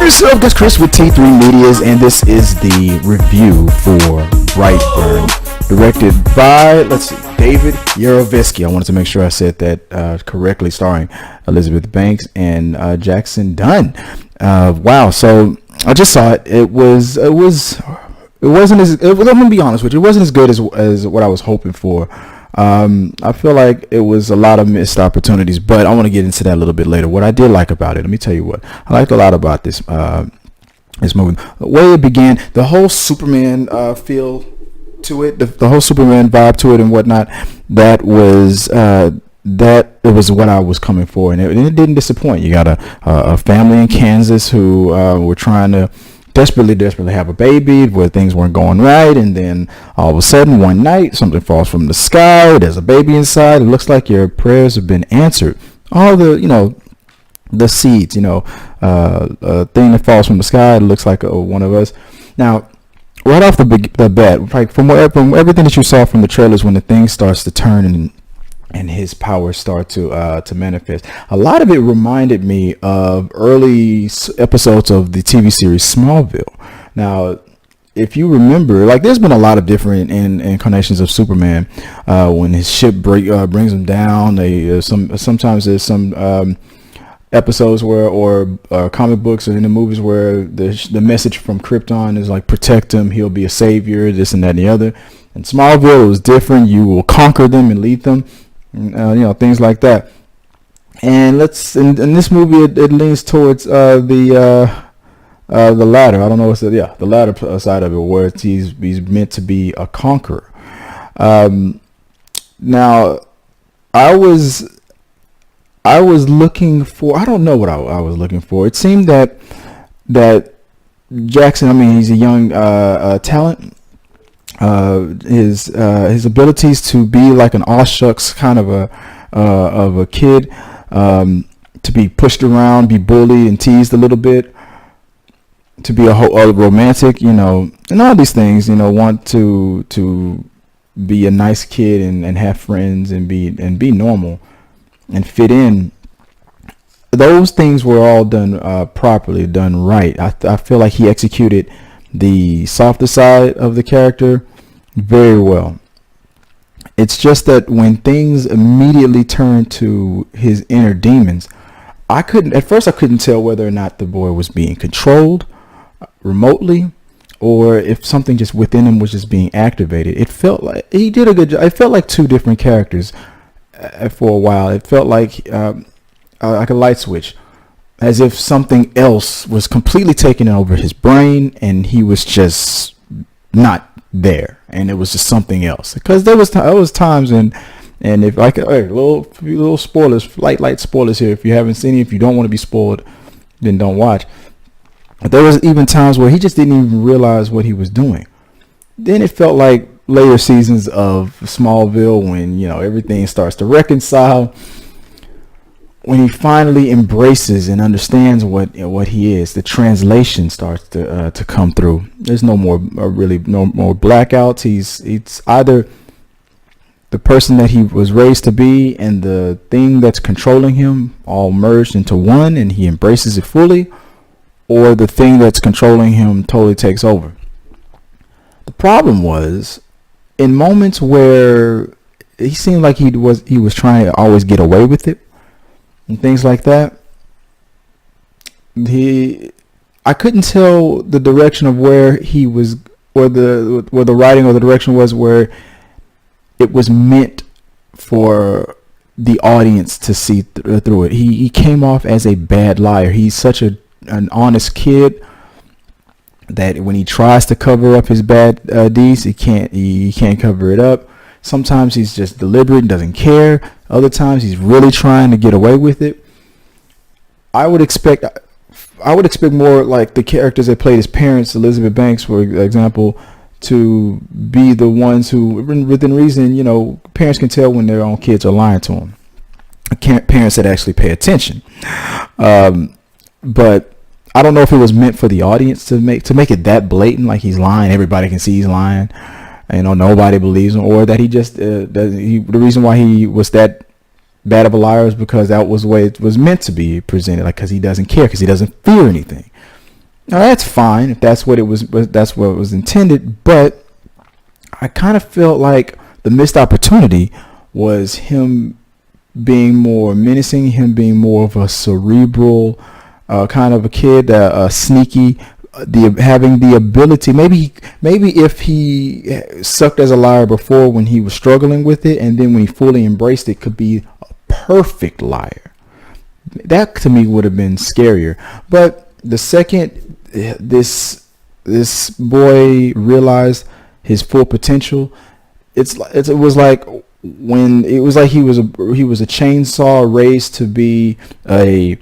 Yourself, this Chris with T3 Medias, and this is the review for Brightburn, directed by, David Yarovesky. I wanted to make sure I said that correctly, starring Elizabeth Banks and Jackson Dunn. Wow, so I just saw it. It wasn't as, I'm gonna be honest with you, it wasn't as good as what I was hoping for. I feel like it was a lot of missed opportunities, but I want to get into that a little bit later. What I did like about it, let me tell you what I liked a lot about this movie. The way it began, the whole Superman feel to it, the whole Superman vibe to it and whatnot, that was it was what I was coming for, and it didn't disappoint. You got a family in Kansas who were trying to desperately have a baby where things weren't going right, and then all of a sudden one night something falls from the sky, there's a baby inside, it looks like your prayers have been answered. All the the seeds, thing that falls from the sky, it looks like one of us. Now right off the bat, like from everything that you saw from the trailers, when the thing starts to turn and his powers start to manifest, a lot of it reminded me of early episodes of the TV series Smallville. Now, if you remember, like, there's been a lot of different incarnations of Superman. When his ship brings him down, sometimes there's some episodes where, or comic books or in the movies, where the message from Krypton is like, protect him, he'll be a savior, this and that and the other. In Smallville, it was different. You will conquer them and lead them. Things like that. And in this movie, it leans towards the latter. I don't know what's the latter side of it, where he's meant to be a conqueror. Now, I was looking for, I don't know what I was looking for. It seemed that Jackson, he's a young talent. His abilities to be like an aw shucks kind of a kid, to be pushed around, be bullied and teased a little bit, to be a romantic, and all these things, want to be a nice kid and have friends and be normal and fit in. Those things were all done properly, done right. I feel like he executed the softer side of the character very well. It's just that when things immediately turn to his inner demons, at first I couldn't tell whether or not the boy was being controlled remotely, or if something just within him was just being activated. It felt like he did a good job. It felt like two different characters for a while. It felt like a light switch, as if something else was completely taking over his brain and he was just not there, and it was just something else. Because there was times, and if I could, little spoilers, light spoilers here. If you haven't seen it, if you don't want to be spoiled, then don't watch. But there was even times where he just didn't even realize what he was doing. Then it felt like later seasons of Smallville, when everything starts to reconcile, when he finally embraces and understands what he is. The translation starts to come through. There's no more blackouts. He's either the person that he was raised to be and the thing that's controlling him all merged into one, and he embraces it fully, or the thing that's controlling him totally takes over. The problem was, in moments where he seemed like he was trying to always get away with it and things like that, I couldn't tell the direction of where he was, where the writing or the direction was, where it was meant for the audience to see through it. He came off as a bad liar. He's such an honest kid that when he tries to cover up his bad deeds, he can't cover it up. Sometimes he's just deliberate and doesn't care. Other times he's really trying to get away with it. I would expect more like the characters that played his parents, Elizabeth Banks, for example, to be the ones who, within reason, parents can tell when their own kids are lying to them. Parents that actually pay attention. But I don't know if it was meant for the audience to make it that blatant, like he's lying, everybody can see he's lying. Nobody believes him, or that he just the reason why he was that bad of a liar is because that was the way it was meant to be presented, like, because he doesn't care, because he doesn't fear anything. Now that's fine if that's what it was. That's what it was intended. But I kind of felt like the missed opportunity was him being more menacing, him being more of a cerebral kind of a kid, sneaky, having the ability. Maybe if he sucked as a liar before when he was struggling with it, and then when he fully embraced it, could be a perfect liar. That to me would have been scarier. But the second this boy realized his full potential, it was like when it was like he was a chainsaw raised to be a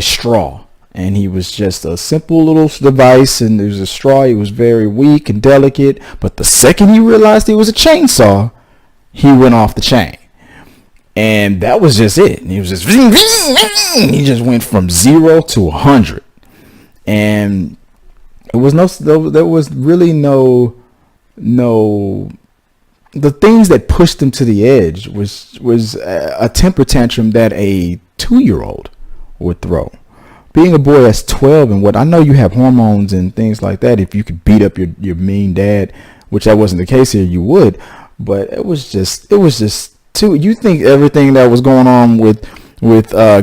straw, and he was just a simple little device, and there was a straw. He was very weak and delicate, but the second he realized he was a chainsaw, he went off the chain. And that was just it. He was just he just went from 0 to 100, and it was there was really no the things that pushed him to the edge was a temper tantrum that a 2-year-old would throw. Being a boy that's 12, and what I know, you have hormones and things like that. If you could beat up your mean dad, which that wasn't the case here, you would. But it was just too. You think everything that was going on with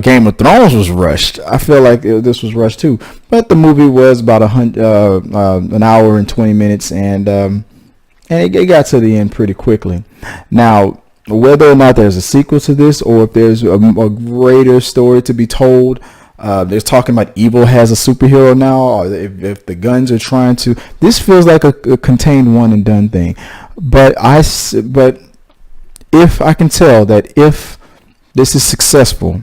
Game of Thrones was rushed? I feel like this was rushed too. But the movie was about an hour and 20 minutes, and it got to the end pretty quickly. Now, whether or not there's a sequel to this, or if there's a greater story to be told, there's talking about evil has a superhero now, or if the Guns are trying to. This feels like a contained one and done thing. But if I can tell that if this is successful,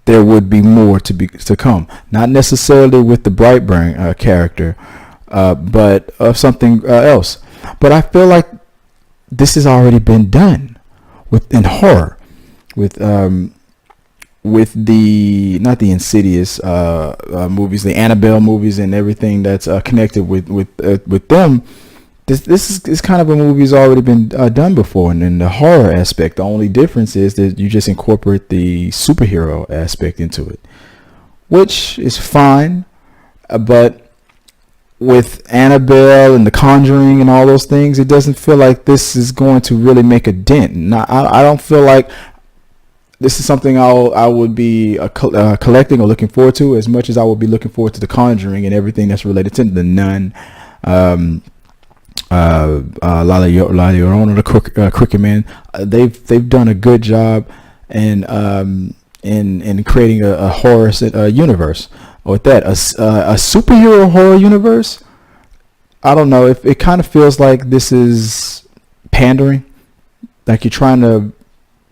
there would be more to come. Not necessarily with the Brightburn character, but of something else. But I feel like this has already been done in horror, with the not the Insidious movies, the Annabelle movies, and everything that's connected with them. This is kind of a movie that's already been done before, and in the horror aspect, the only difference is that you just incorporate the superhero aspect into it, which is fine. But with Annabelle and The Conjuring and all those things, it doesn't feel like this is going to really make a dent. I don't feel like this is something I would be collecting or looking forward to as much as I would be looking forward to The Conjuring and everything that's related to The Nun, La Llorona, the Crooked Man. They've done a good job in creating a horror universe. With that, a superhero horror universe, I don't know, if it kind of feels like this is pandering, like you're trying to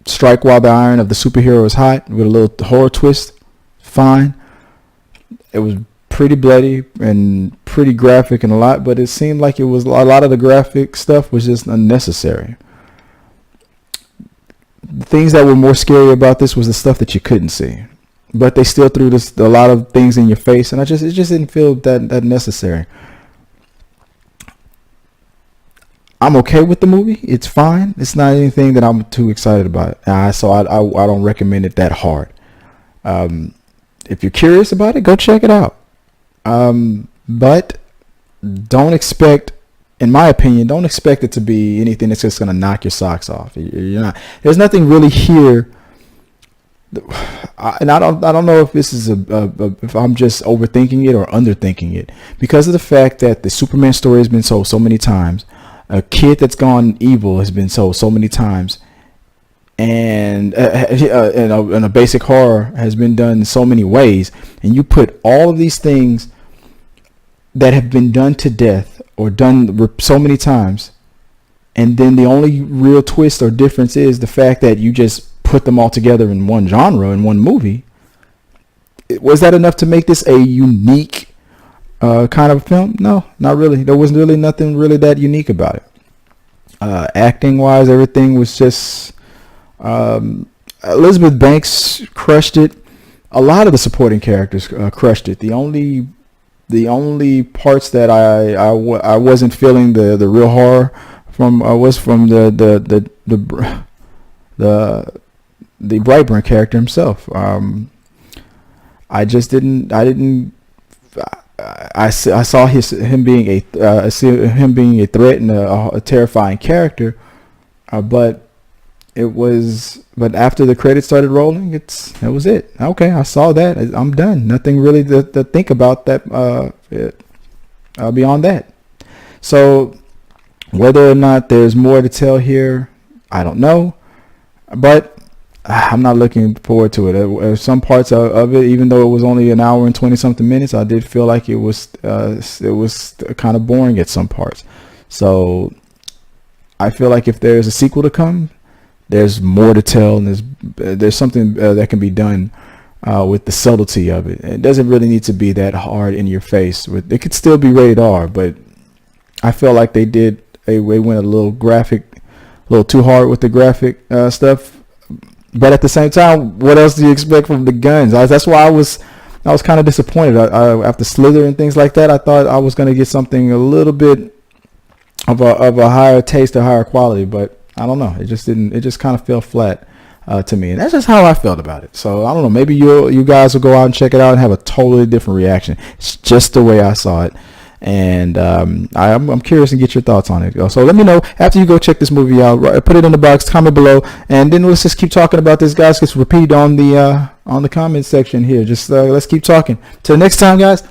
strike while the iron of the superhero is hot with a little horror twist. Fine. It was pretty bloody and pretty graphic and a lot, but it seemed like it was a lot of the graphic stuff was just unnecessary. The things that were more scary about this was the stuff that you couldn't see, but they still threw a lot of things in your face, and it just didn't feel that necessary. I'm okay with the movie. It's fine. It's not anything that I'm too excited about. So I don't recommend it that hard. If you're curious about it, go check it out. But don't expect, in my opinion, don't expect it to be anything that's just going to knock your socks off. You're not. There's nothing really here. And I don't know if this is if I'm just overthinking it or underthinking it, because of the fact that the Superman story has been told so many times. A kid that's gone evil has been told so many times, and a basic horror has been done in so many ways, and you put all of these things that have been done to death or done so many times, and then the only real twist or difference is the fact that you just put them all together in one genre, in one movie. Was that enough to make this a unique kind of film? No, not really. There was really nothing really that unique about it. Acting wise, everything was just Elizabeth Banks crushed it. A lot of the supporting characters crushed it. The only parts that I wasn't feeling the real horror from was from the Brightburn character himself. I didn't I saw him being a threat and a terrifying character, but but after the credits started rolling, that was it. Okay, I saw that. I'm done. Nothing really to think about that beyond that. So whether or not there's more to tell here, I don't know, but I'm not looking forward to it. Some parts of it, even though it was only an hour and 20 something minutes, I did feel like it was kind of boring at some parts. So I feel like if there's a sequel to come, there's more to tell, and there's something that can be done with the subtlety of it. It doesn't really need to be that hard in your face. It could still be rated R, but I feel like they went a little graphic, a little too hard with the graphic stuff. But at the same time, what else do you expect from the Gunns? That's why I was kind of disappointed. After Slither and things like that, I thought I was going to get something a little bit of a higher taste or higher quality. But I don't know. It just didn't. It just kind of fell flat to me, and that's just how I felt about it. So I don't know. Maybe you guys will go out and check it out and have a totally different reaction. It's just the way I saw it. And I'm curious to get your thoughts on it. So let me know after you go check this movie out. Put it in the box, comment below, and then let's just keep talking about this, guys. Just repeat on the comment section here. Just let's keep talking. Till next time, guys.